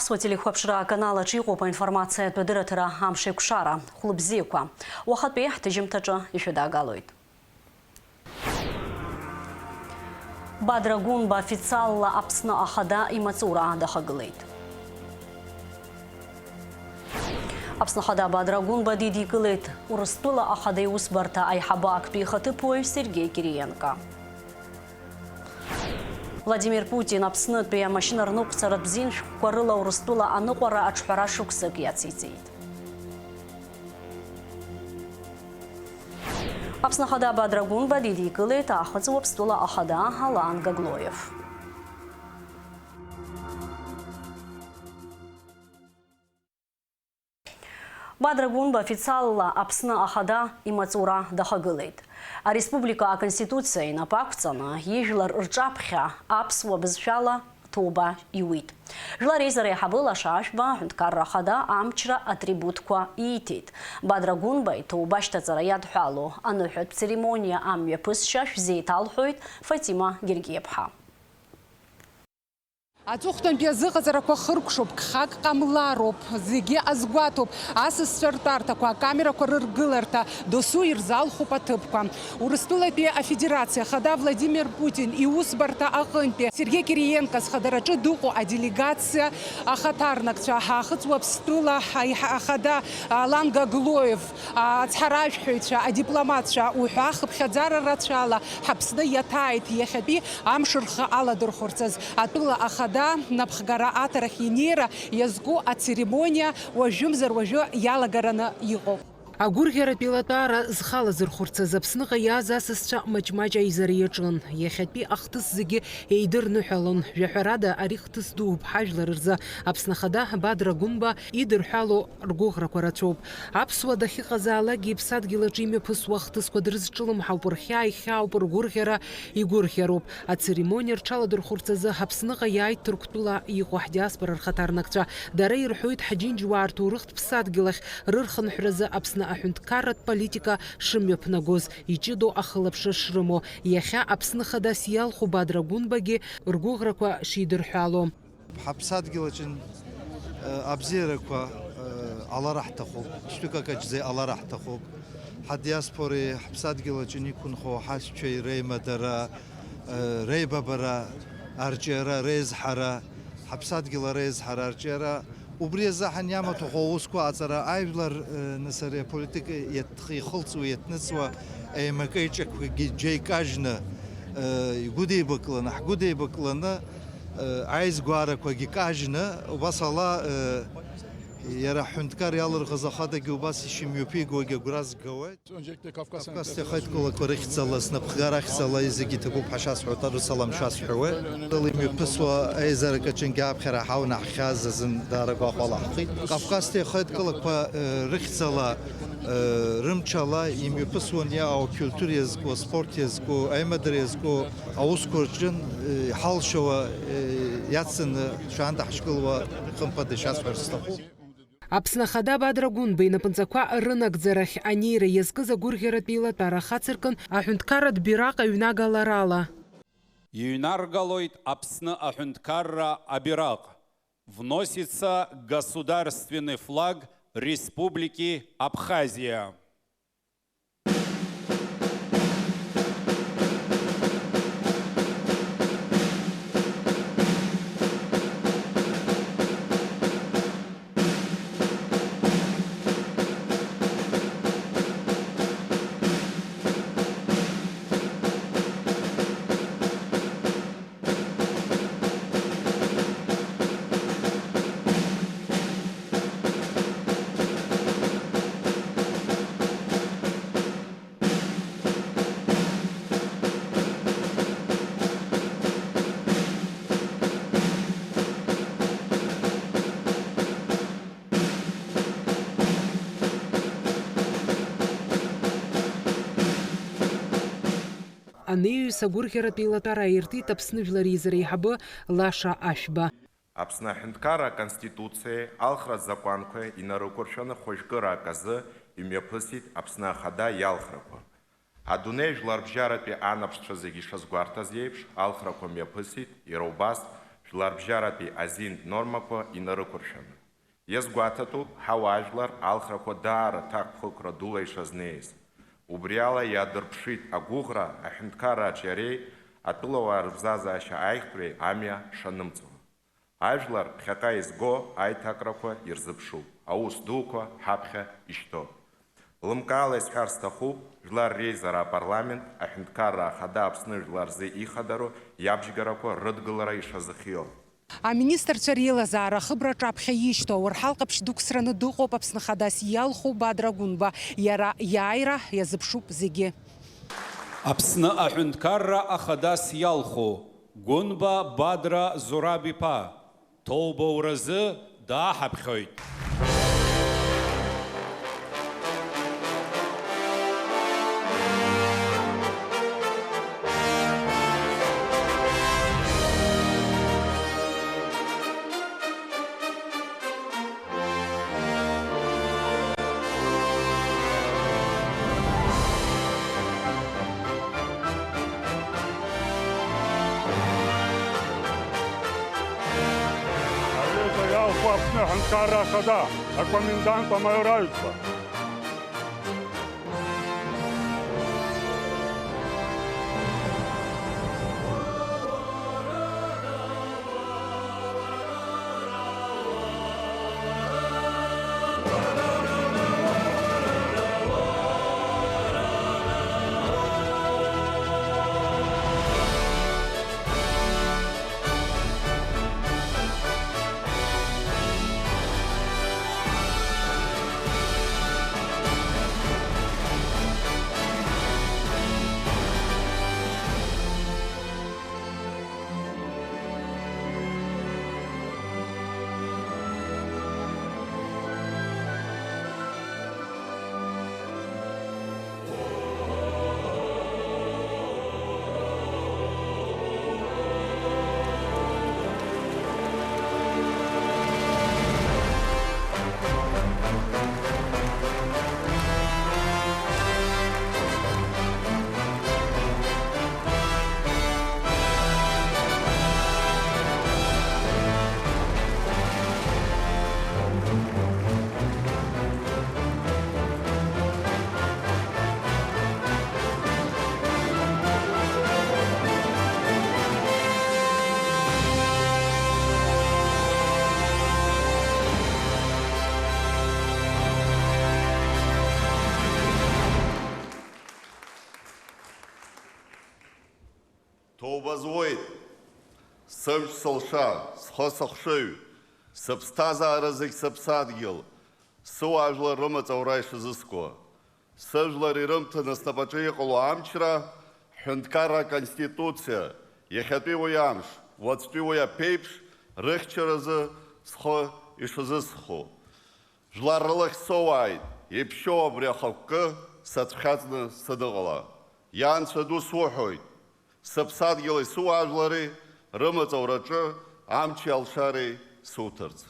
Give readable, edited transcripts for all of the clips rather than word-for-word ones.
Аԥсуа телехәаԥшра аканалаҿ иҟоуп аинформациатә адырраҭара амшеиқәшара хәлыбзиақәа. Уахатәи ҳҭыжьымҭаҿы ишәыдаагалоит. Бадра Гунба официалла Аԥсны ахада имаҵура дахагылеит. Аԥсны ахада Бадра Гунба дидикылеит Урыстәыла ахада иусбарҭа аиҳабы актәи ихаҭыԥуаҩ Сергей Кириенко. Владимир Путин Аԥснытәи амашьынарныҟәцаратә бзианшәҟәқәа рыла Урыстәыла аныҟәара аҿҳәара шықәсык иациҵеит. Аԥсны ахада Бадра Гунба дидикылеит ахыҵ Уаԥстәыла ахада Алан Гаглоев. Бадра Гунба официалла Аԥсны ахада имаҵура дахагылеит. Ареспублика аконституциа инапақәҵаны ижәлар рҿаԥхьа аԥсуа бызшәала ҭоуба иуит. Жәлар еизара иаҳабы Лаша Ашәба аҳәынҭқарра ахада амчра атрибутқәа ииҭеит. Бадра Гунба иҭоуба ашьҭаҵара иадҳәало аныҳәатә церемониа амҩаԥысшьа шәзеиҭалҳәоит Фатима Гергиеԥҳа. Аҵыхәтәантәи азыҟаҵарақәа хыркәшоуп, гхак ҟамлароуп, зегьы азгәаҭоуп, асасцәа ртәарҭақәа, акамерақәа рыргыларҭа, досу ирзалхуп аҭыԥқәа. Урыстәылатәи афедерациа ахада Владимир Путин иусбарҭа аҟынтәи Сергей Кириенко зхадараҿы дыҟоу аделегациа ахаҭарнакцәа, ахыҵ Уаԥстәыла ахада Алан Гаглоев, ацҳаражәҳәаҩцәа, адипломатцәа уҳәа хыԥхьаӡара рацәала ҳаԥсны иаҭааит иахьатәи амш рхы аладырхәырцаз. Атәыла ахада напхгара атарахь инеира иазку ацеремониа уажәымзар уажәы иалагараны иҟоуп. Агәырӷьаратә илатәара зхалазырхәырцаз Аԥсныҟа иааз асасцәа маҷ-маҷ аизара иаҿын. Иахьатәи ахҭыс зегьы еидырныҳәалон. Жәаҳәарада ари хҭыс дууп ҳажәлар рзы. Аԥсны ахада Бадра Гунба идырҳәало ргәыӷрақәа рацәоуп. Аԥсуа дахьыҟазаалакгьы иԥсадгьыл аҿы имҩаԥысуа ахҭысқәа дрызҿлымҳауп, рхьаа ихьаауп, ргәырӷьара игәырӷьароуп. Ацеремониа рҽаладырхәырцазы Аԥсныҟа иааит Ҭырқәтәыла иҟоу ҳдиаспора рхаҭарнакцәа. Дара ирҳәоит ҳаџьынџьуаа рҭоурыхтә ԥсадгьыл ахь рырхынҳәразы Аԥсны аҳәынҭқарратә политика шымҩаԥнагоз, иҷыдоу ахылаԥшра шрымоу. Иахьа Аԥсны хадас иалху Бадра Гунбагьы ргәыӷрақәа шидырҳәало. Ҳаԥсадгьыл аҿын абзиарақәа алара ҳҭахуп, шәтәыкакаҿ алара ҳҭахуп. Ҳадиаспореи ҳаԥсадгьыл аҿын иқәынхо ҳашьцәеи реимадара, реибабара, арҿиара, реизҳара, ҳаԥсадгьыл ареизҳара, арҿиара убри азы ҳаниамаҭәахо аусқәа аҵара ажәлар насыр аполитика ихылҵуа, иаҭныҵуа еимакеиҿакқәагьы џьеикажьны игәыдеибакланы, ҳгәыдеибакланы аизгәаарақәагьы кажьны, убас ала иара ҳҳәынҭқар иалырӷыз ахадагьы убас ишимҩаԥигогьы агәра згауеит. Кавказтәи ахаидкылақәа рыхьӡала, снапхгара ахьӡала зегьы иҭабуп ҳашазҳәоит, арысалам шазҳәауеит. Имҩаԥысуа аизарак аҿынгьы аԥхьара ҳаунаҳхьаз азын даара гәаҟәала ҳхит. Кавказтәи ахаидкылақәа рыхьӡала рымчала имҩаԥысуан иаау акультура иазку, аспорт иазку, аимадара иазку аусқәа рҿын ҳалшауа иацны шаанда ҳашгылуа хымԥада ишазҳәарц сҭахуп. Аԥсны ахада Бадра Гунба инапынҵақәа рынагӡарахь анеира иазкыз агәырӷьаратә илатәара хацыркын аҳәынҭқарратә бираҟ аҩнагаларала. Иҩнаргалоит Аԥсны аҳәынҭқарра абираҟ. Вносится государственный флаг Республики Абхазия. Анеиҩс агәырӷьаратә илатәара аиртит Аԥсны жәлар еизара иаҳабы Лаша Ашәба. Аԥсны аҳәынҭқарра аконституциеи алхратә законқәеи инарықәыршәаны хәыжәкырак азы имҩаԥысит Аԥсны ахада иалхрақәа. Адунеи жәларбжьаратәи анаԥшцәа зегьы ишазгәарҭаз еиԥш, алхрақәа мҩаԥысит, иара убас Жларбжьаратәи азинтә нормақәа инарықәыршәаны. Иазгәаҭатәуп ҳауаажәлар алхрақәа даара ҭакԥхықәра дула ишазнеиз. Убри ала иаадырԥшит агәыӷра аҳәынҭқаррааҿ иареи атәылауаа рыбзазаашьа аихтәреи амҩа шанымҵуа. Ажәлар ԥхьаҟа изго аиҭакрақәа ирзыԥшуп, аус дуқәа ҳаԥхьа ишьҭоуп. Лымкаала исҳәар сҭахуп, жәлар реизара апарламент аҳәынҭқарра ахада Аԥсны жәлар рзы ихадароу иабжьгарақәа рыдгылара ишазыхио. Аминистрцәа реилазаара хыбраҿы аԥхьа ишьҭоу Уарҳал Ҟаԥшь дықәсраны дыҟоуп Аԥсны хадас иалху Бадра Гәынба. Иара иааира иазыԥшуп зегьы. Аԥсны аҳәынҭқарра ахадас иалху Гәынба Бадра Зураб-иԥа ҭоубауразы дааҳаԥхьоит. Аԥсны аҳәынҭқарра ахада акомендант амаиораҩцәа. Ҭоубазуеит, сымч сылша, схы сыхшыҩ, сыԥсҭазаара зегь сыԥсадгьыл, сыуаажәлар рымаҵура ишазыскуа, сыжәлар ирымҭаны снапаҿы иҟало амчра, ҳҳәынҭқарра аконституциа, иахьатәи уи амш, уаҵәтәи уи аԥеиԥш, рыхьчаразы схы ишазысхо. Жәлар рылахь соуааит, иԥшьоу абри ахықәкы сацәхьаҵны садыҟала. Ианцәа ду суҳәоит, сыԥсадгьыли сыуаажәлари рымаҵураҿы амчи алшареи суҭарц.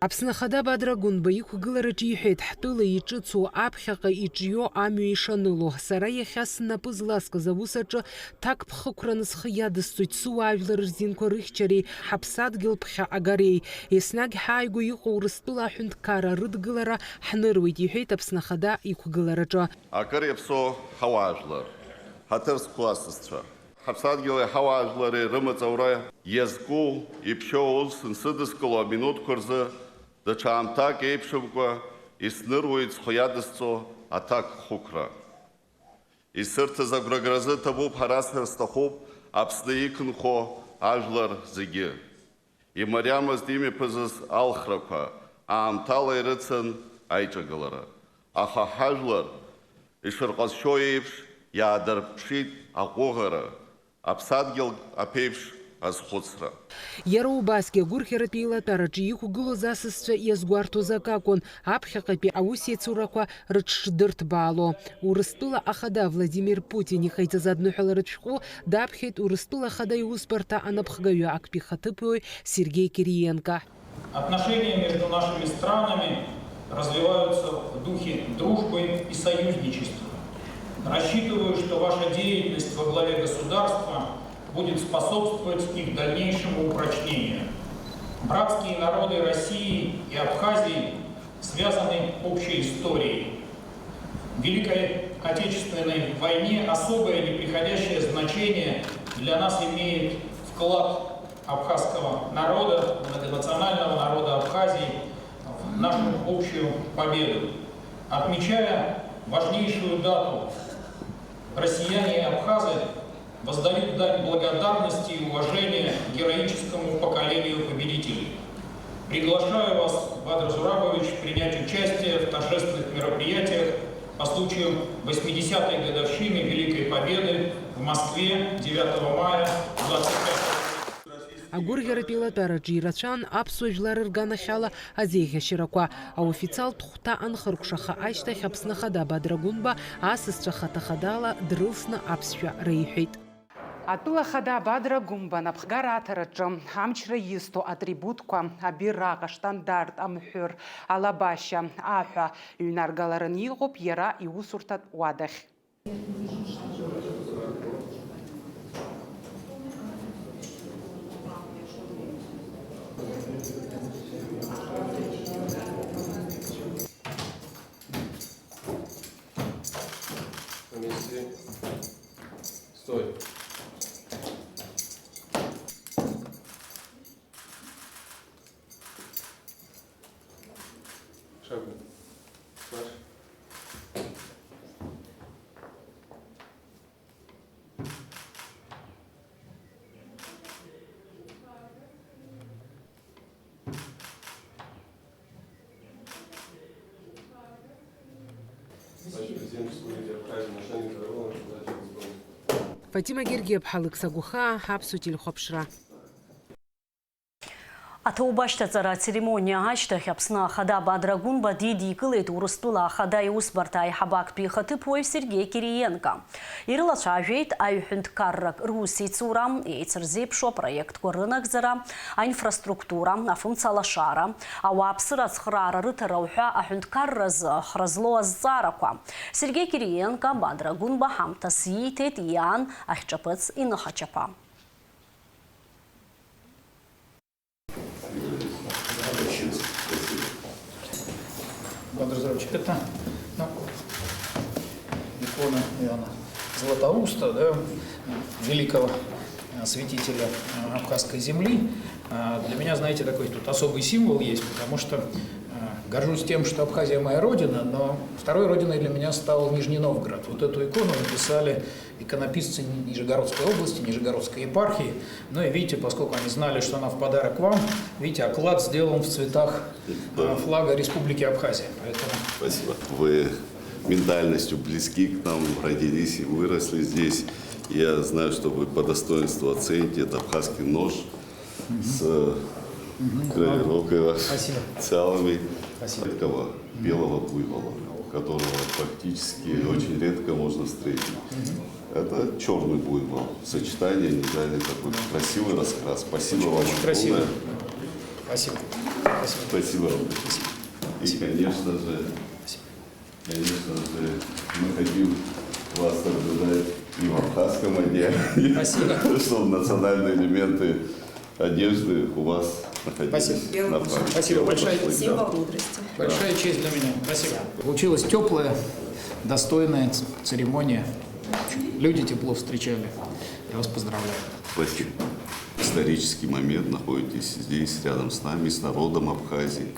Аԥсны ахада Бадра Гәынба иқәгылараҿы иҳәеит, ҳтәыла иҿыцу аԥхьаҟа иҿио амҩа ишаныло. Сара иахьа снапы зласкыз аус аҿы ҭакԥхықәраны схы иадысҵоит сыуаажәлар рзинқәа рыхьчареи, ҳаԥсадгьыл ԥхьа агареи. Еснагь ҳааигәа иҟоу Урыстәыла аҳәынҭқарра рыдгылара ҳныруеит, иҳәеит Аԥсны ахада иқәгылараҿы. Акыр иаԥсоу ҳауаажәлар, ҳаҭыр зқәу асасцәа, ҳаԥсадгьыли ҳауаажәлари рымаҵура иазку, иԥшьоу аус нсыдыскыло аминуҭқәа рзы даҽа аамҭак еиԥшымкәа исныруеит схы иадысҵо аҭакԥхықәра. Исырҭаз агәрагразы ҭабуп, ҳарасҳәар сҭахуп Аԥсны иқәынхо ажәлар зегьы. Имариамызт имҩаԥызыз алхрақәа, аамҭала ирыцын аиҿагылара. Аха ҳажәлар ишырҟазшьо еиԥш иаадырԥшит аҟәыӷара. Аԥсадгьыл аԥеиԥш азхәыцра. Иара убасгьы агәырӷьаратәи еилатәараҿы иқәгылоз асасцәа иазгәарҭоз акакәын аԥхьаҟатәи аусеицурақәа рыҽшдырҭбаало. Урыстәыла ахада Владимир Путин иҟаиҵаз адныҳәаларатә шәҟәы даԥхьеит Урыстәыла ахада иусбарҭа анапхгаҩы актәи хаҭыԥуаҩ Сергей Кириенко. Отношения между нашими странами развиваются в духе дружбы и союзничества. Рассчитываю, что ваша деятельность во главе государства будет способствовать их дальнейшему упрочнению. Братские народы России и Абхазии связаны общей историей. В Великой Отечественной войне особое неприходящее значение для нас имеет вклад абхазского народа, многонационального народа Абхазии в нашу общую победу. Отмечая важнейшую дату, россияне и абхазы воздают дань благодарности и уважения героическому поколению победителей. Приглашаю вас, Бадр Зурабович, принять участие в торжественных мероприятиях по случаю 80-й годовщины Великой Победы в Москве 9 мая 25 Агәырӷьаратәи еилатәараҿы ирацәан аԥсуа жәлар рганахьала азеиӷьашьарақәа. Аофициалтә хәҭа анхыркәшаха ашьҭахь Аԥсны Ахада Бадра Гәынба асасцәа хаҭа-хадала дрылсны аԥсшәа реиҳәеит. Атәыла Ахада Бадра Гәынба напхгара аҭараҿы амчра изҭо атрибутқәа абираҟ, аштандарт, амҳәыр, алабашьа, аҳәа ҩнаргаларан иҟоуп иара иусурҭатә уадахь. Стой. Шагу. Марш. Президент Республики Абхазия, начальник здоровья, Фатима Гергиев-ԥҳа Лыксагәыхаа, ҳаԥсуа телехәаԥшра. Аҭоуба ашьҭаҵара ацеремониа ашьҭахь Аԥсны Ахада Бадра Гәынба дидикылеит Урыстәыла Ахада иусбарҭа аиҳабы актәи ихаҭыԥуаҩ Сергей Кириенко. Ирылацәажәеит аҩ-ҳәынҭқаррак русеицура, еицырзеиԥшу апроектқәа рынагӡара, аинфраструктура, афымцалашара, ауааԥсыра ацхраара рыҭара уҳәа аҳәынҭқарразы хра злоу азҵаарақәа. Сергей Кириенко Бадра Гәынба ҳамҭас ииҭеит иан ахьҿаԥыц иныхачаԥа. Это икона Иоанна Златоуста, да, великого святителя Абхазской земли. Для меня, знаете, такой тут особый символ есть, потому что горжусь тем, что Абхазия моя родина, но второй родиной для меня стал Нижний Новгород. Вот эту икону написали иконописцы Нижегородской области, Нижегородской епархии. Ну и видите, поскольку они знали, что она в подарок вам, видите, оклад сделан в цветах флага Республики Абхазия. Поэтому... Спасибо. Вы ментальностью близки к нам, родились и выросли здесь. Я знаю, что вы по достоинству оцените. Это абхазский нож с гравировкой целыми редкого белого буйвола, которого практически очень редко можно встретить. Это черный буйвол. Сочетание, не знаю, такой красивый раскрас. Спасибо вам. Очень красиво. Спасибо. Спасибо вам. И, конечно же, мы хотим вас наблюдать и в абхазском одеянии, чтобы национальные элементы одежды у вас находились. Спасибо. Спасибо. Большая честь для меня. Спасибо. Получилась теплая, достойная церемония. Люди тепло встречали. Я вас поздравляю. Спасибо. Исторический момент. Находитесь здесь, рядом с нами, с народом Абхазии.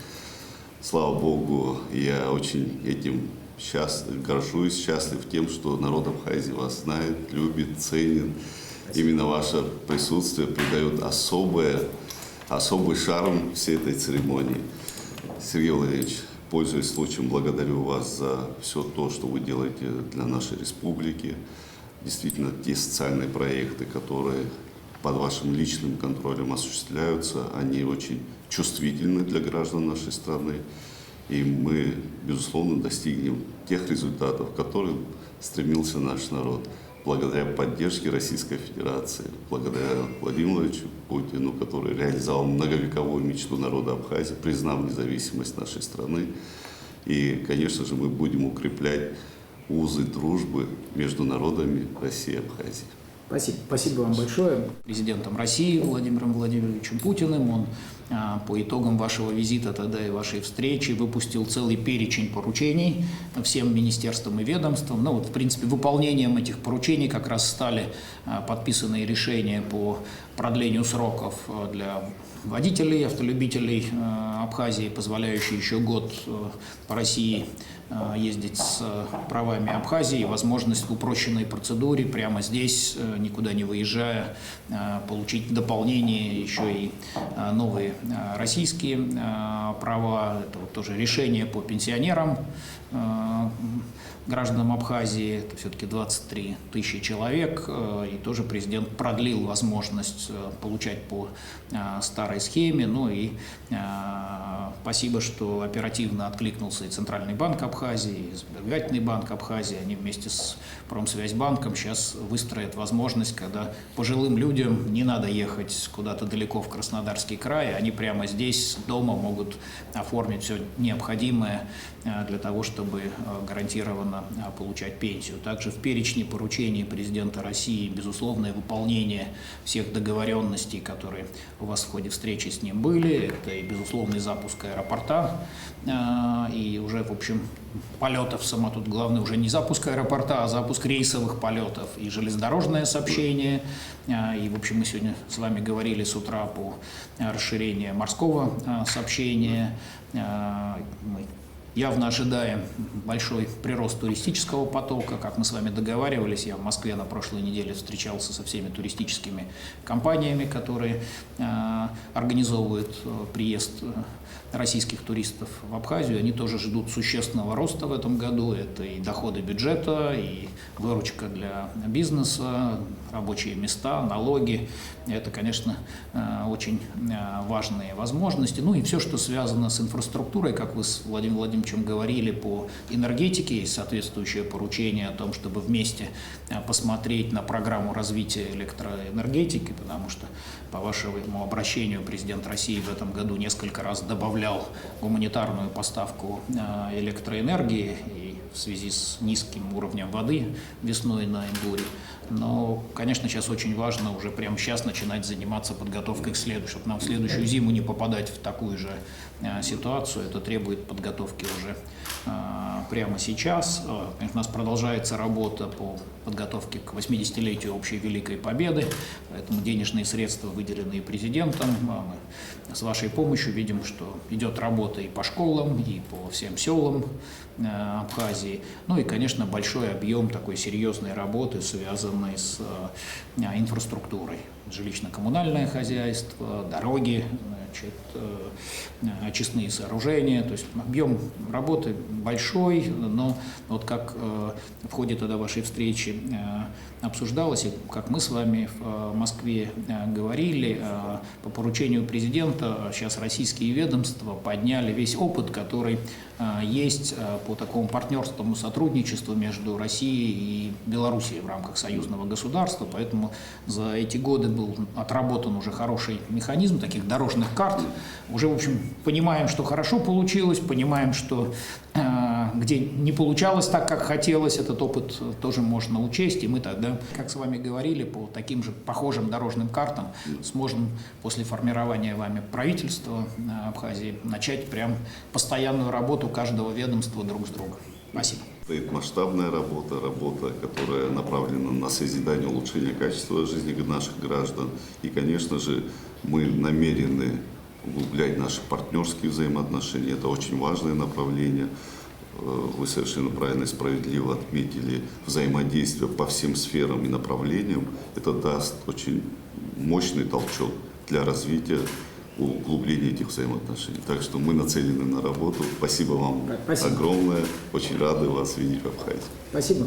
Слава Богу, я очень этим горжусь, счастлив тем, что народ Абхазии вас знает, любит, ценит. Именно ваше присутствие придает особый шарм всей этой церемонии. Сергей Владимирович, пользуясь случаем, благодарю вас за все то, что вы делаете для нашей республики. Действительно, те социальные проекты, которые под вашим личным контролем осуществляются. Они очень чувствительны для граждан нашей страны. И мы, безусловно, достигнем тех результатов, к которым стремился наш народ. Благодаря поддержке Российской Федерации, благодаря Владимиру Владимировичу Путину, который реализовал многовековую мечту народа Абхазии, признав независимость нашей страны. И, конечно же, мы будем укреплять узы дружбы между народами России и Абхазии. Спасибо вам большое. Президентом России Владимиром Владимировичем Путиным он по итогам вашего визита тогда и вашей встречи выпустил целый перечень поручений всем министерствам и ведомствам. Ну вот, в принципе, выполнением этих поручений как раз стали подписанные решения по продлению сроков для водителей, автолюбителей Абхазии, позволяющие еще год по России ездить с правами Абхазии, возможность в упрощенной процедуре прямо здесь, никуда не выезжая, получить дополнение, еще и новые российские права. Это вот тоже решение по пенсионерам, гражданам Абхазии, это все-таки 23 тысячи человек, и тоже президент продлил возможность получать по старой схеме. Ну и спасибо, что оперативно откликнулся и Центральный банк Абхазии, и Сберегательный банк Абхазии. Они вместе с Промсвязьбанком сейчас выстроят возможность, когда пожилым людям не надо ехать куда-то далеко в Краснодарский край, они прямо здесь, дома могут оформить все необходимое для того, чтобы гарантированно получать пенсию. Также в перечне поручений президента России безусловное выполнение всех договоренностей, которые у вас в ходе встречи с ним были. Это и безусловный запуск аэропорта, и уже, в общем, полетов сама тут главное уже не запуск аэропорта, а запуск рейсовых полетов и железнодорожное сообщение. И, в общем, мы сегодня с вами говорили с утра по расширению морского сообщения. Мы явно ожидаем большой прирост туристического потока. Как мы с вами договаривались, я в Москве на прошлой неделе встречался со всеми туристическими компаниями, которые организовывают приезд российских туристов в Абхазию. Они тоже ждут существенного роста в этом году. Это и доходы бюджета, и выручка для бизнеса, рабочие места, налоги. Это, конечно, очень важные возможности. Ну и все, что связано с инфраструктурой, как вы с Владимиром Владимировичем говорили, по энергетике, есть соответствующее поручение о том, чтобы вместе посмотреть на программу развития электроэнергетики, потому что по вашему обращению президент России в этом году несколько раз добавлял гуманитарную поставку электроэнергии и в связи с низким уровнем воды весной на Ингуре. Но, конечно, сейчас очень важно уже прямо сейчас начинать заниматься подготовкой к следующему, чтобы нам в следующую зиму не попадать в такую же ситуацию. Это требует подготовки уже прямо сейчас. Конечно, у нас продолжается работа по подготовке к 80-летию общей Великой Победы, поэтому денежные средства, выделенные президентом, мы с вашей помощью видим, что идет работа и по школам, и по всем селам Абхазии. Ну и, конечно, большой объем такой серьезной работы, связанной с инфраструктурой. Жилищно-коммунальное хозяйство, дороги, очистные сооружения. То есть объем работы большой, но вот как в ходе тогда вашей встречи обсуждалось, и как мы с вами в Москве говорили, по поручению президента сейчас российские ведомства подняли весь опыт, который есть по такому партнерскому сотрудничеству между Россией и Белоруссией в рамках союзного государства. Поэтому за эти годы был отработан уже хороший механизм таких дорожных карт. Уже, в общем, понимаем, что хорошо получилось, понимаем, что где не получалось так, как хотелось, этот опыт тоже можно учесть. И мы тогда, как с вами говорили, по таким же похожим дорожным картам сможем после формирования вами правительства Абхазии начать прям постоянную работу каждого ведомства друг с другом. Спасибо. Стоит масштабная работа, которая направлена на созидание, улучшение качества жизни наших граждан. И, конечно же, мы намерены углублять наши партнерские взаимоотношения. Это очень важное направление. Вы совершенно правильно и справедливо отметили взаимодействие по всем сферам и направлениям. Это даст очень мощный толчок для развития, углубления этих взаимоотношений. Так что мы нацелены на работу. Спасибо вам огромное. Очень рады вас видеть в Абхазии. Спасибо.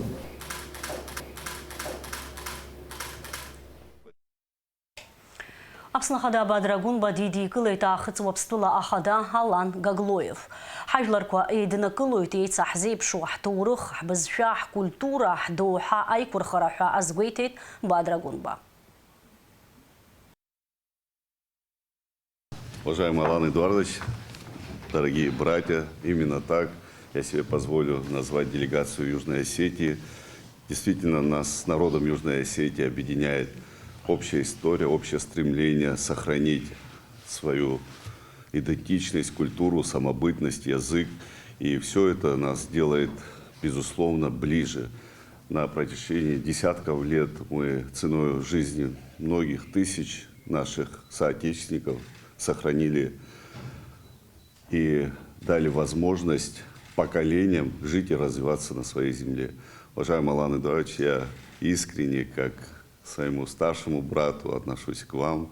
Апсны хада Бадрагун бадиди кылайта хыцвапстыла ахада Алан Гаглоев. Хажларква эйдина кылойт эйцах зейпшу ахтурых, бізшах культура доуха айкурхараха азгуйтет Бадрагунба. Уважаемый Алан Эдуардович, дорогие братья, именно так я себе позволю назвать делегацию Южной Осетии. Действительно, нас с народом Южной Осетии объединяет общая история, общее стремление сохранить свою идентичность, культуру, самобытность, язык. И все это нас делает, безусловно, ближе. На протяжении десятков лет мы ценой жизни многих тысяч наших соотечественников сохранили и дали возможность поколениям жить и развиваться на своей земле. Уважаемый Алан Эдуардович, я искренне, как своему старшему брату, отношусь к вам.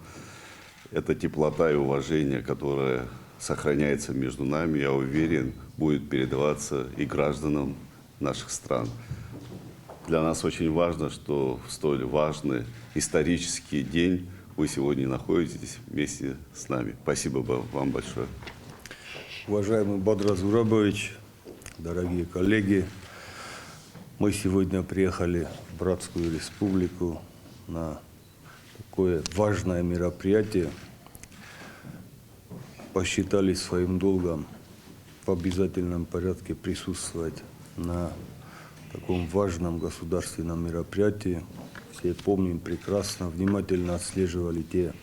Это теплота и уважение, которое сохраняется между нами, я уверен, будет передаваться и гражданам наших стран. Для нас очень важно, что в столь важный исторический день вы сегодня находитесь вместе с нами. Спасибо вам большое. Уважаемый Бадра Зурабович, дорогие коллеги, мы сегодня приехали в Братскую Республику на такое важное мероприятие. Посчитали своим долгом в обязательном порядке присутствовать на таком важном государственном мероприятии. Все помним прекрасно, внимательно отслеживали те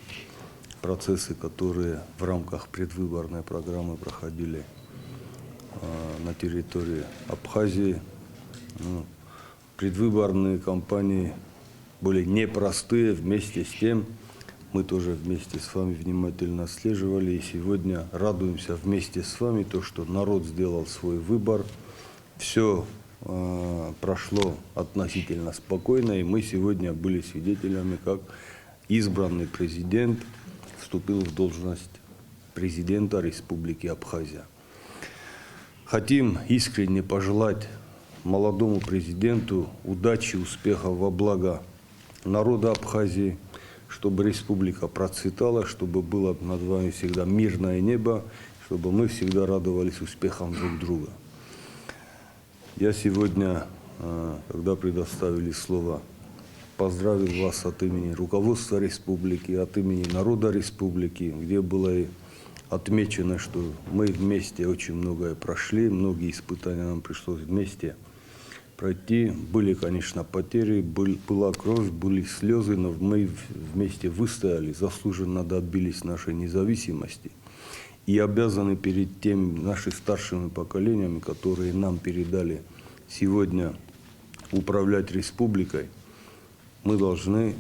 процессы, которые в рамках предвыборной программы проходили на территории Абхазии. Предвыборные кампании были непростые, вместе с тем мы тоже вместе с вами внимательно отслеживали. И сегодня радуемся вместе с вами, то, что народ сделал свой выбор. Все прошло относительно спокойно, и мы сегодня были свидетелями, как избранный президент вступил в должность президента Республики Абхазия. Хотим искренне пожелать молодому президенту удачи, успехов во благо народа Абхазии, чтобы республика процветала, чтобы было над вами всегда мирное небо, чтобы мы всегда радовались успехам друг друга. Я сегодня, когда предоставили слово, поздравил вас от имени руководства республики, от имени народа республики, где было и отмечено, что мы вместе очень многое прошли, многие испытания нам пришлось вместе пройти. Были, конечно, потери, была кровь, были слезы, но мы вместе выстояли, заслуженно добились нашей независимости. И обязаны перед тем нашими старшими поколениями, которые нам передали сегодня управлять республикой, мы должны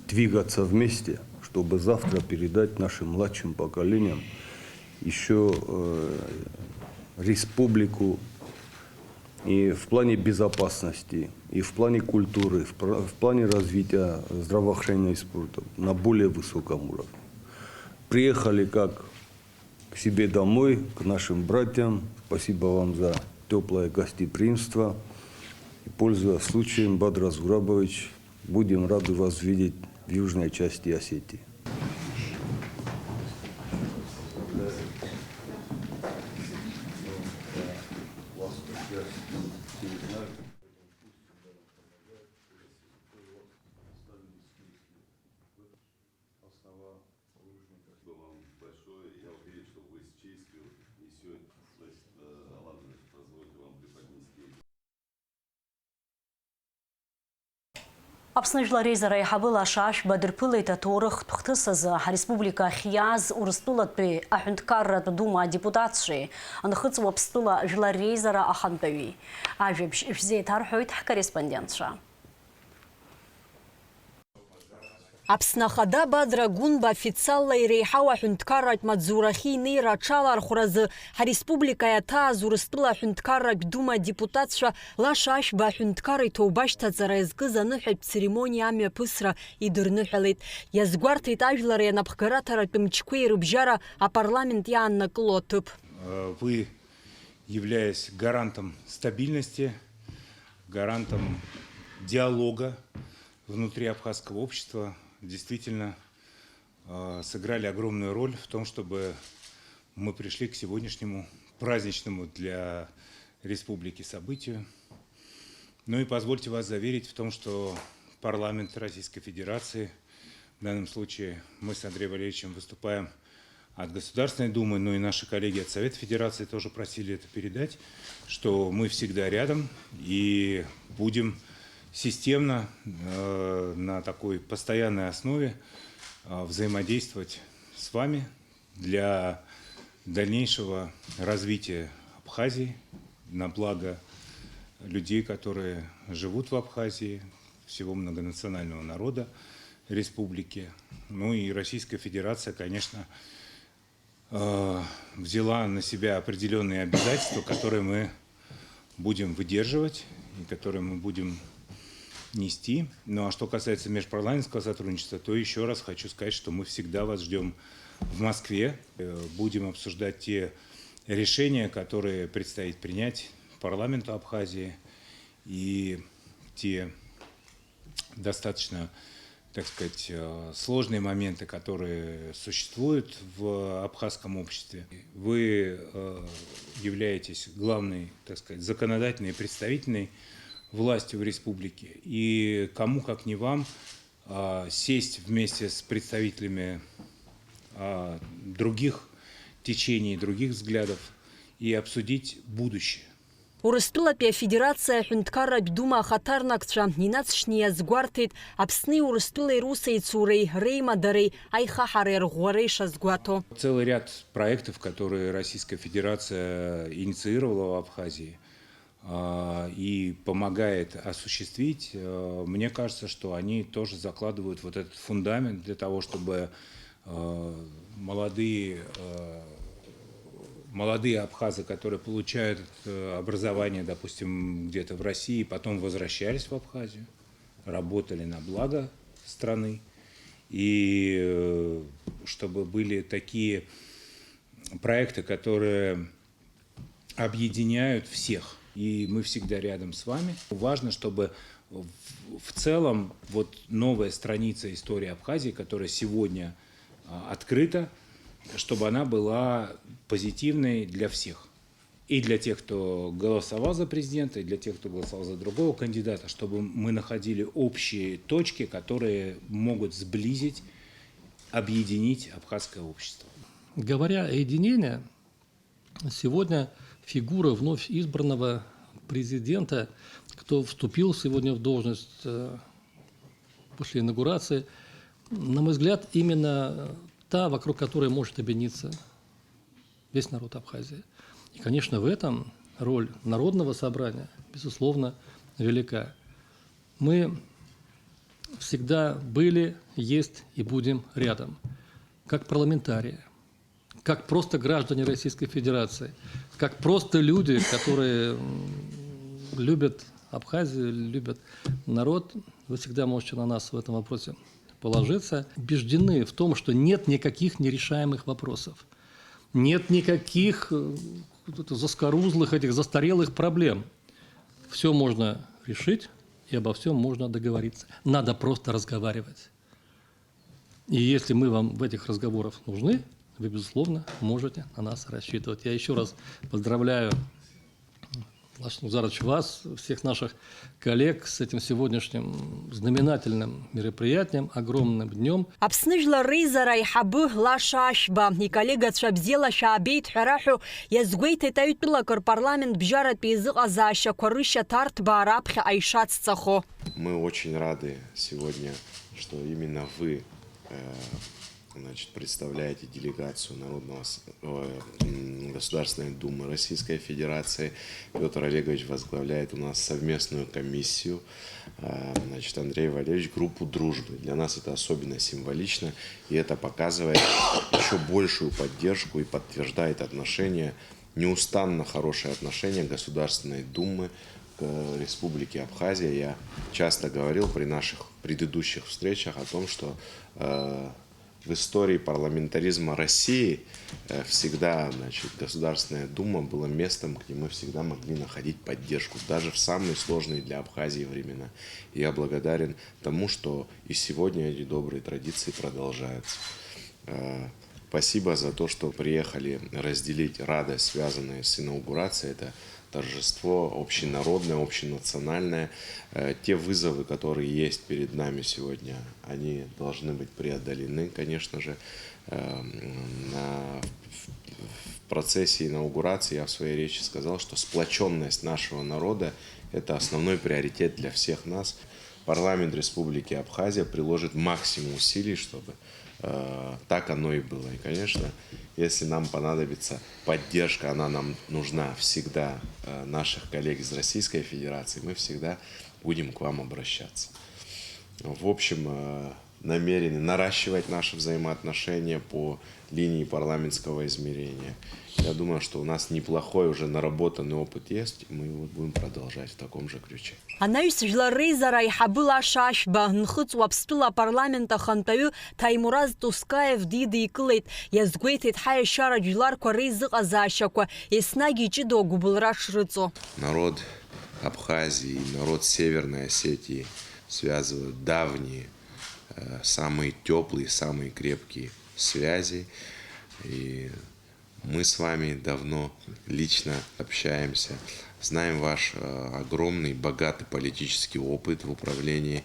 двигаться вместе, чтобы завтра передать нашим младшим поколениям еще республику и в плане безопасности, и в плане культуры, в плане развития здравоохранения и спорта на более высоком уровне. Приехали как к себе домой, к нашим братьям. Спасибо вам за теплое гостеприимство. И, пользуясь случаем, Бадра Зурабович, будем рады вас видеть в южной части Осетии. Апсныжла рейзара яхабыла шаш бадырпылы таторых тухтысызы республика Хияз урыстулат пе ахунткаррат дума депутатши анхыц вапстула жла рейзара аханбави. Ажеб взе тархойт корреспондентша. Апснахада Бадрагунба официалла и рейхава хунткаррат мадзурахи нейра чалар хуразы республика ята зурыстыла хунткаррат дума депутатша лашаш ба хунткары тоубашта заразгы заныхет церемония амя пысра и дырныхалит. Язгвартит ажлар я напхгаратарат пымчкуи рыбжара, а парламент я аннаклотып. Вы, являясь гарантом стабильности, гарантом диалога внутри абхазского общества, действительно сыграли огромную роль в том, чтобы мы пришли к сегодняшнему праздничному для республики событию. Ну и позвольте вас заверить в том, что парламент Российской Федерации, в данном случае мы с Андреем Валерьевичем выступаем от Государственной Думы, но и наши коллеги от Совета Федерации тоже просили это передать, что мы всегда рядом и будем системно на такой постоянной основе взаимодействовать с вами для дальнейшего развития Абхазии на благо людей, которые живут в Абхазии, всего многонационального народа республики. Ну и Российская Федерация, конечно, взяла на себя определенные обязательства, которые мы будем выдерживать и которые мы будем нести. Ну а что касается межпарламентского сотрудничества, то еще раз хочу сказать, что мы всегда вас ждем в Москве. Будем обсуждать те решения, которые предстоит принять парламенту Абхазии, и те достаточно, так сказать, сложные моменты, которые существуют в абхазском обществе. Вы являетесь главной, так сказать, законодательной и представительной властью в республике. И кому, как не вам, сесть вместе с представителями других течений, других взглядов и обсудить будущее. Урыстулапия Федерация Хюнткара Бдума Хатарнакча Нинацшния Сгуартит Апсны Урыстулой Русей Цурей Рейма Дарей Айхахарер Гуарейша Сгуато. Целый ряд проектов, которые Российская Федерация инициировала в Абхазии и помогает осуществить, мне кажется, что они тоже закладывают вот этот фундамент для того, чтобы молодые абхазы, которые получают образование, допустим, где-то в России, потом возвращались в Абхазию, работали на благо страны, и чтобы были такие проекты, которые объединяют всех. И мы всегда рядом с вами. Важно, чтобы в целом вот новая страница истории Абхазии, которая сегодня открыта, чтобы она была позитивной для всех. И для тех, кто голосовал за президента, и для тех, кто голосовал за другого кандидата, чтобы мы находили общие точки, которые могут сблизить, объединить абхазское общество. Говоря о единении, сегодня фигура вновь избранного президента, кто вступил сегодня в должность после инаугурации, на мой взгляд, именно та, вокруг которой может объединиться весь народ Абхазии. И, конечно, в этом роль Народного собрания, безусловно, велика. Мы всегда были, есть и будем рядом, как парламентарии, как просто граждане Российской Федерации, как просто люди, которые любят Абхазию, любят народ. Вы всегда можете на нас в этом вопросе положиться. Убеждены в том, что нет никаких нерешаемых вопросов, нет никаких заскорузлых, этих застарелых проблем. Все можно решить, и обо всем можно договориться. Надо просто разговаривать. И если мы вам в этих разговорах нужны, вы, безусловно, можете на нас рассчитывать. Я еще раз поздравляю вас, всех наших коллег с этим сегодняшним знаменательным мероприятием, огромным днем. Апсныжла рейзара и хабы лаша ашба. И коллега Шабзела Шаабейт Хараху язгвейт тают пилакар парламент бжарат пейзы азаща корыща тарт барабха айшат цахо. Мы очень рады сегодня, что именно вы представляете делегацию Государственной Думы Российской Федерации. Петр Олегович возглавляет у нас совместную комиссию. Андрей Валерьевич группу дружбы. Для нас это особенно символично, и это показывает еще большую поддержку и подтверждает отношение, неустанно хорошее отношение Государственной Думы к Республике Абхазия. Я часто говорил при наших предыдущих встречах о том, что в истории парламентаризма России всегда, Государственная Дума была местом, где мы всегда могли находить поддержку, даже в самые сложные для Абхазии времена. И я благодарен тому, что и сегодня эти добрые традиции продолжаются. Спасибо за то, что приехали разделить радость, связанную с инаугурацией. Это торжество общенародное, общенациональное. Те вызовы, которые есть перед нами сегодня, они должны быть преодолены, конечно же. В процессе инаугурации я в своей речи сказал, что сплоченность нашего народа – это основной приоритет для всех нас. Парламент Республики Абхазия приложит максимум усилий, чтобы так оно и было. И, конечно, если нам понадобится поддержка, она нам нужна всегда, наших коллег из Российской Федерации, мы всегда будем к вам обращаться. В общем, намерены наращивать наши взаимоотношения по линии парламентского измерения. Я думаю, что у нас неплохой уже наработанный опыт есть, и мы его будем продолжать в таком же ключе. Анаюс жларейзара и хабыла шашба нхыц уапстыла парламента хантаю Таймураз Тускаев диды и клейт. Язгуейтит хая шара жларква рейзыка защаква. Иснаги чидо губылра шрыцо. Народ Абхазии, народ Северной Осетии связывают давние, самые теплые, самые крепкие связи. И мы с вами давно лично общаемся, знаем ваш огромный, богатый политический опыт в управлении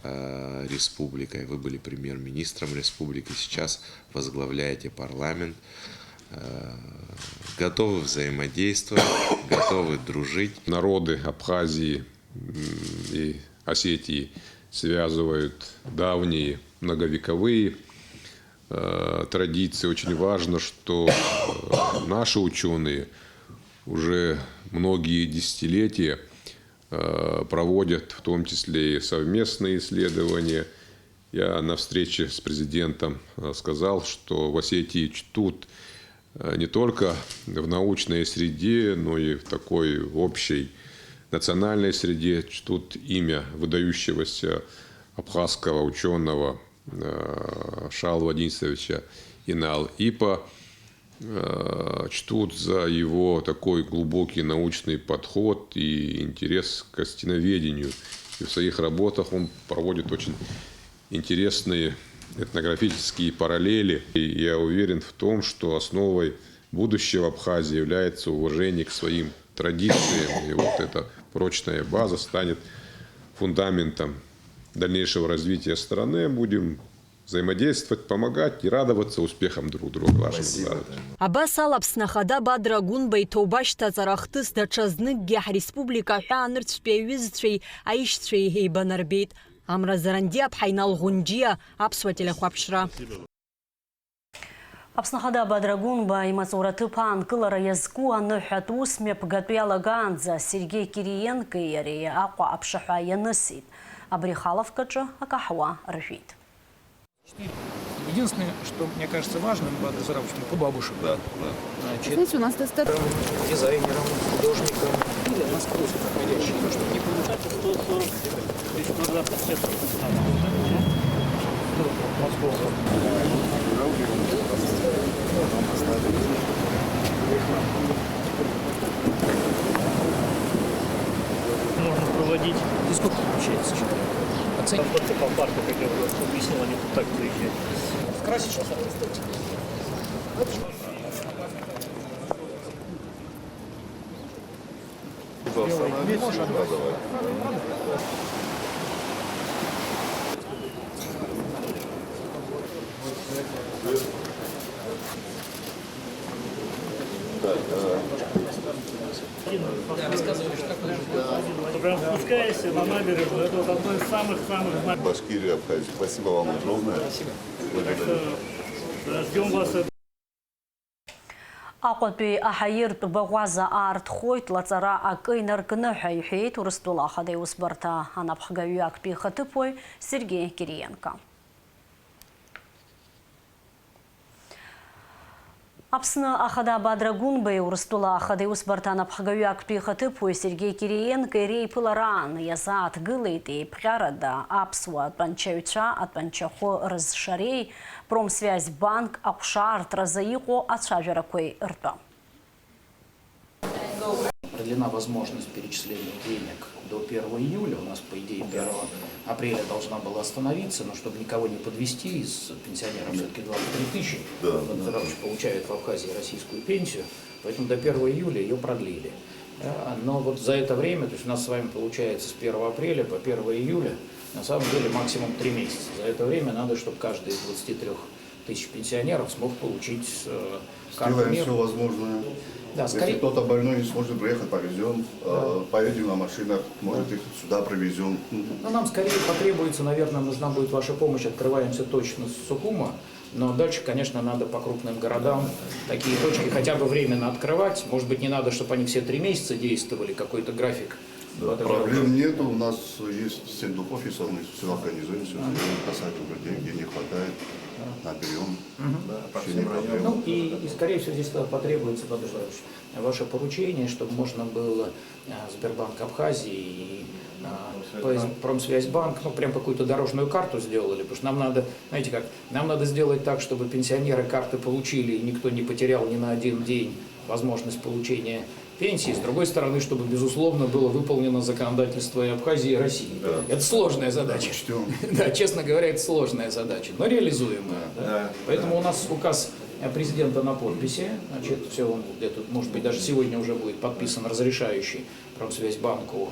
республикой. Вы были премьер-министром республики, сейчас возглавляете парламент. Готовы взаимодействовать, готовы дружить. Народы Абхазии и Осетии связывают давние, многовековые традиции. Очень важно, что наши ученые уже многие десятилетия проводят в том числе и совместные исследования. Я на встрече с президентом сказал, что в Осетии чтут не только в научной среде, но и в такой общей национальной среде чтут имя выдающегося абхазского ученого Шалва Денисовича Инал-Ипа, чтут за его такой глубокий научный подход и интерес к растениеведению. И в своих работах он проводит очень интересные этнографические параллели. И я уверен в том, что основой будущего Абхазии является уважение к своим традициям. И вот эта прочная база станет фундаментом дальнейшего развития страны. Будем взаимодействовать, помогать и радоваться успехам друг друга. Спасибо. Абас алапсна хада бадра гунбай тобашта зарахтыс дачазныкге республика ханырцпе визцвей аишцвей хейбанарбейт. Амра заранди абхайнал гунджия апсва телехуапшра. Апснахада Бадрагунба и Мацуратыпан кылара язку аныхат усме пгатуяла ганза Сергей Кириенко и Ария Аква Апшаха Янысит. Абрихалов кача Акахва ржит. Единственное, что мне кажется важным, Бадр Заравович, по бабушек. Да. Значит, знаете, у нас достаточно дизайнером, художником или насквозь подходящий, чтобы не получается 140 тысяч квадратных метров. Можно проводить. И сколько получается? По парку, как я уже объяснил, они тут так приезжают. Скрасить сейчас Прям спускаешься на набережную, это вот одно из самых Башкирия, Абхазия. Спасибо вам огромное. Спасибо. Ждем вас. Акъотби ахаирт багъуаза арт хойт лацара акъйнар кныхӏа йхӏвитӏ Урыстула Ахада йуысбарта анапхгагӏвы акӏвпӏи хатыпой Сергей Кириенко. Апсны Ахада Бадрагунбай Урыстула Ахада йуысбарта анапхгагӏвы акӏвпӏи хатыпой Сергей Кириенко йрейпыларан йаза дгылитӏ йпхьарада апсуа атӏпӏанчагӏвчва атӏпӏанчахвы рызшарей Промсвязьбанк акъвшартра заикъу ацәажәарақәеи ртәы. продлена возможность перечисления денег до 1 июля. У нас, по идее, 1 апреля должна была остановиться, но чтобы никого не подвести, из пенсионеров все-таки 23 тысячи получают в Абхазии российскую пенсию, поэтому до 1 июля ее продлили. Но вот за это время, то есть у нас с вами получается с 1 апреля по 1 июля, на самом деле максимум 3 месяца. За это время надо, чтобы каждый из 23 тысяч пенсионеров смог получить карту Сделаем мира. все возможное. Да, Если кто-то больной не сможет приехать, повезем, поедем на машинах, может их сюда привезем. Ну, нам скорее потребуется, наверное, нужна будет ваша помощь. Открываемся точно с Сухума, но дальше, конечно, надо по крупным городам такие точки хотя бы временно открывать. Может быть, не надо, чтобы они все 3 месяца действовали, какой-то график. Да, проблем нету, у нас есть стендап-офис, мы все организуем, все касательно людей, где не хватает, наберем. Вообще не проблем. Ну и, скорее всего, здесь потребуется, ваше поручение, чтобы можно было Сбербанк Абхазии и Промсвязьбанк, ну, прям какую-то дорожную карту сделали, потому что нам надо, знаете как, нам надо сделать так, чтобы пенсионеры карты получили, и никто не потерял ни на один день возможность получения пенсии. С другой стороны, чтобы, безусловно, было выполнено законодательство и Абхазии, и России. Да. Это сложная задача. Да, честно говоря, это сложная задача, но реализуемая. Да. Поэтому у нас указ президента на подписи, значит, все он где-то, может быть, даже сегодня уже будет подписан разрешающий Промсвязьбанку.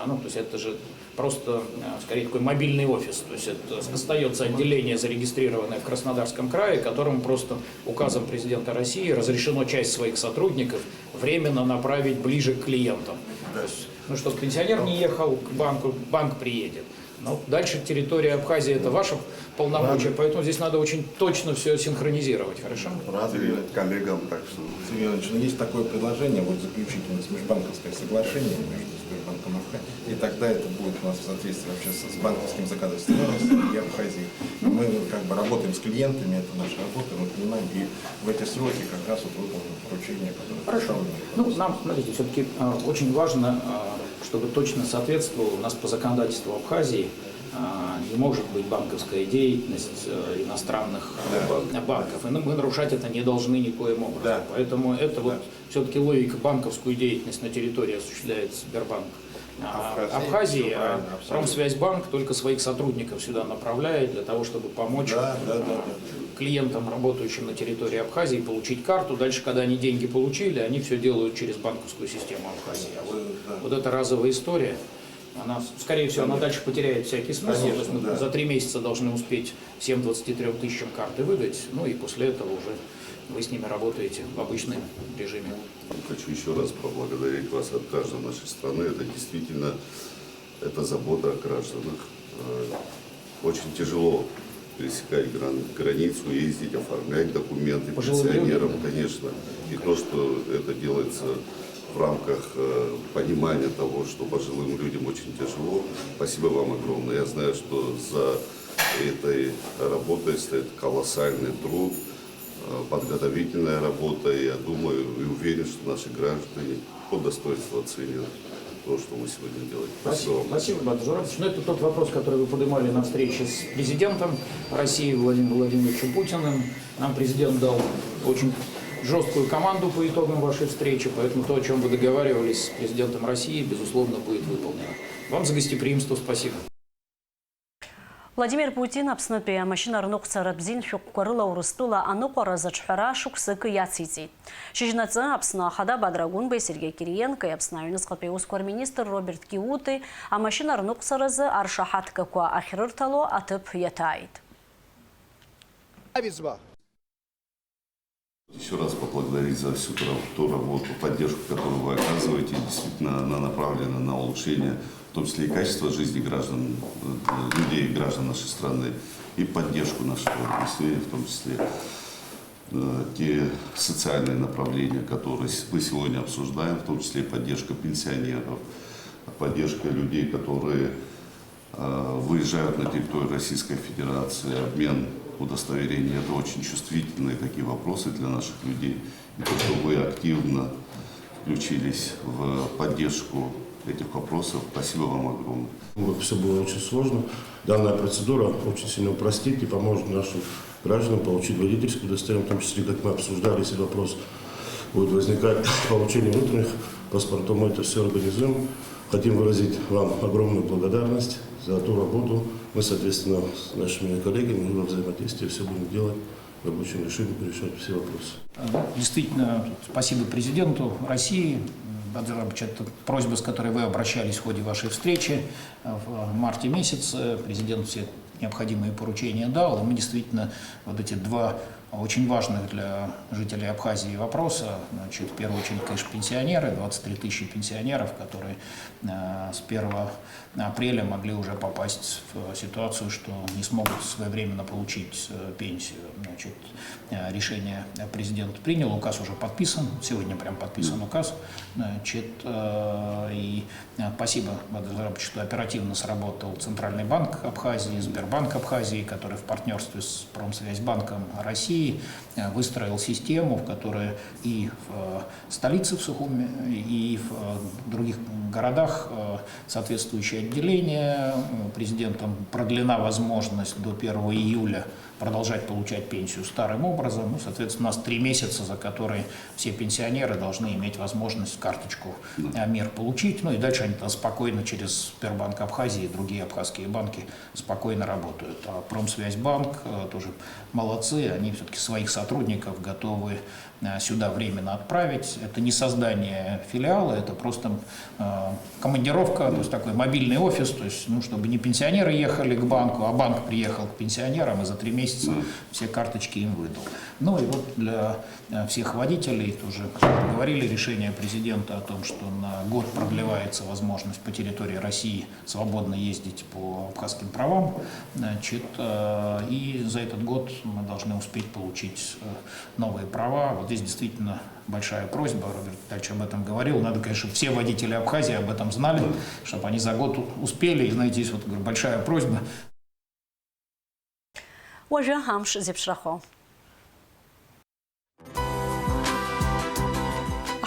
Ну, то есть это же просто, скорее, такой мобильный офис. То есть это остается отделение, зарегистрированное в Краснодарском крае, которому просто указом президента России разрешено часть своих сотрудников временно направить ближе к клиентам. То есть, ну, чтобы пенсионер не ехал к банку, банк приедет. Но дальше территория Абхазии – это ваше полномочия, поэтому здесь надо очень точно все синхронизировать, хорошо? Рады коллегам, так что… Сергей Иванович, ну есть такое предложение, вот заключительное межбанковское соглашение между Сбербанком и тогда это будет у нас в соответствии вообще с банковским законодательством и Абхазии. Мы как бы работаем с клиентами, это наша работа, мы понимаем, и в эти сроки как раз вот выполним поручение, которое… Хорошо. Ну, нам, смотрите, все-таки очень важно, чтобы точно соответствовало у нас по законодательству Абхазии, не может быть банковская деятельность иностранных банков. И мы нарушать это не должны никоим образом. Да. Поэтому это вот все-таки логика, банковскую деятельность на территории осуществляет Сбербанк Абхазии, а Промсвязьбанк только своих сотрудников сюда направляет для того, чтобы помочь клиентам, работающим на территории Абхазии, получить карту. Дальше, когда они деньги получили, они все делают через банковскую систему Абхазии. А вот эта разовая история, она, скорее всего, она дальше потеряет всякий смысл. То есть мы за 3 месяца должны успеть всем 23 тысячам карты выдать, ну и после этого уже вы с ними работаете в обычном режиме. Хочу еще раз поблагодарить вас от граждан нашей страны. Это действительно, это забота о гражданах. Очень тяжело пересекать границу, ездить, оформлять документы пенсионерам, конечно. И то, что это делается в рамках понимания того, что пожилым людям очень тяжело. Спасибо вам огромное. Я знаю, что за этой работой стоит колоссальный труд, подготовительная работа. И я думаю и уверен, что наши граждане по достоинству оценят то, что мы сегодня делаем. Спасибо вам. Спасибо, Батыр Журатович. Но это тот вопрос, который вы поднимали на встрече с президентом России Владимиром Владимировичем Путиным. Нам президент дал очень жесткую команду по итогам вашей встречи, поэтому то, о чем вы договаривались с президентом России, безусловно, будет выполнено. Вам за гостеприимство спасибо. Владимир Путин апснопе машина рнуқсарат бзин шуққарыла урыстула ануқара зачхара шуқсыкы яцити. Шижнацы апсна хада Бадрагун бе Сергей Кириенко и апсна юнысқапе ускор министр Роберт Киуты, а машина рнуқсаразы аршахатка куа ахирыртало атып ятаид. Еще раз поблагодарить за всю ту работу, поддержку, которую вы оказываете. Действительно, она направлена на улучшение, в том числе и качества жизни граждан, людей, граждан нашей страны, и поддержку нашего населения, в том числе те социальные направления, которые мы сегодня обсуждаем, в том числе и поддержка пенсионеров, поддержка людей, которые выезжают на территорию Российской Федерации, обмен удостоверения. Это очень чувствительные такие вопросы для наших людей. И то, что вы активно включились в поддержку этих вопросов, спасибо вам огромное. Все было очень сложно. Данная процедура очень сильно упростит и поможет нашим гражданам получить водительское удостоверение, в том числе, как мы обсуждали, если вопрос будет возникать получение внутренних паспорту мы это все организуем. Хотим выразить вам огромную благодарность за ту работу. Мы, соответственно, с нашими коллегами во взаимодействии все будем делать в рабочем режиме, решать все вопросы. Действительно, спасибо президенту России. Бадыр Рабович, это просьба, с которой вы обращались в ходе вашей встречи в марте месяце. Президент все необходимые поручения дал, и мы действительно вот эти два очень важных для жителей Абхазии вопроса. Значит, в первую очередь, конечно, пенсионеры, 23 тысячи пенсионеров, которые с 1 апреля могли уже попасть в ситуацию, что не смогут своевременно получить пенсию. Значит, решение президент принял, указ уже подписан, сегодня прям подписан указ. Значит, и спасибо, Бадыр Зарапович, что оперативно сработал Центральный банк Абхазии, Сбербанк Абхазии, который в партнерстве с Промсвязьбанком России выстроил систему, в которой и в столице, в Сухуме, и в других городах соответствующие отделения. Президентом продлена возможность до 1 июля продолжать получать пенсию старым образом. Ну, соответственно, у нас 3 месяца, за которые все пенсионеры должны иметь возможность карточку МИР получить. Ну и дальше они спокойно через Сбербанк Абхазии и другие абхазские банки спокойно работают. А Промсвязьбанк тоже молодцы, они все-таки своих сотрудников готовы сюда временно отправить. Это не создание филиала, это просто командировка, то есть такой мобильный офис, то есть, ну, чтобы не пенсионеры ехали к банку, а банк приехал к пенсионерам и за 3 месяца все карточки им выдал. Ну и вот для всех водителей тоже говорили решение президента о том, что на год продлевается возможность по территории России свободно ездить по абхазским правам. Значит, и за этот год мы должны успеть получить новые права. Вот здесь действительно большая просьба, Роберт Витальевич об этом говорил. Надо, конечно, чтобы все водители Абхазии об этом знали, чтобы они за год успели. И, знаете, здесь вот большая просьба. Уже хамш зипшрахо.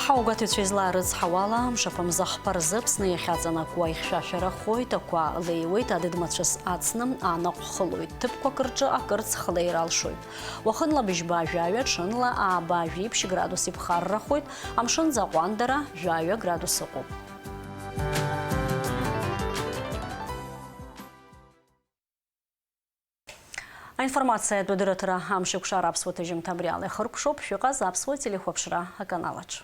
حوقت تشيزلارز حوالا مشافم زخبر زبسني خزانا كوي خشاشرة خوي تقوى ليويت عدد متشس عدسنم عنق خلوي تبقى كرجة أكرز خلير الشوي وخنلا بجبا جاوية شنلا باجي بش градуси بخار خوي أمشن زغواندرا جاوية градус سقوب. Информация до директора Амшикшара Апсвота Жимтабряли Харкшоп, Щука за Апсвотили Хопшра Хаканалач.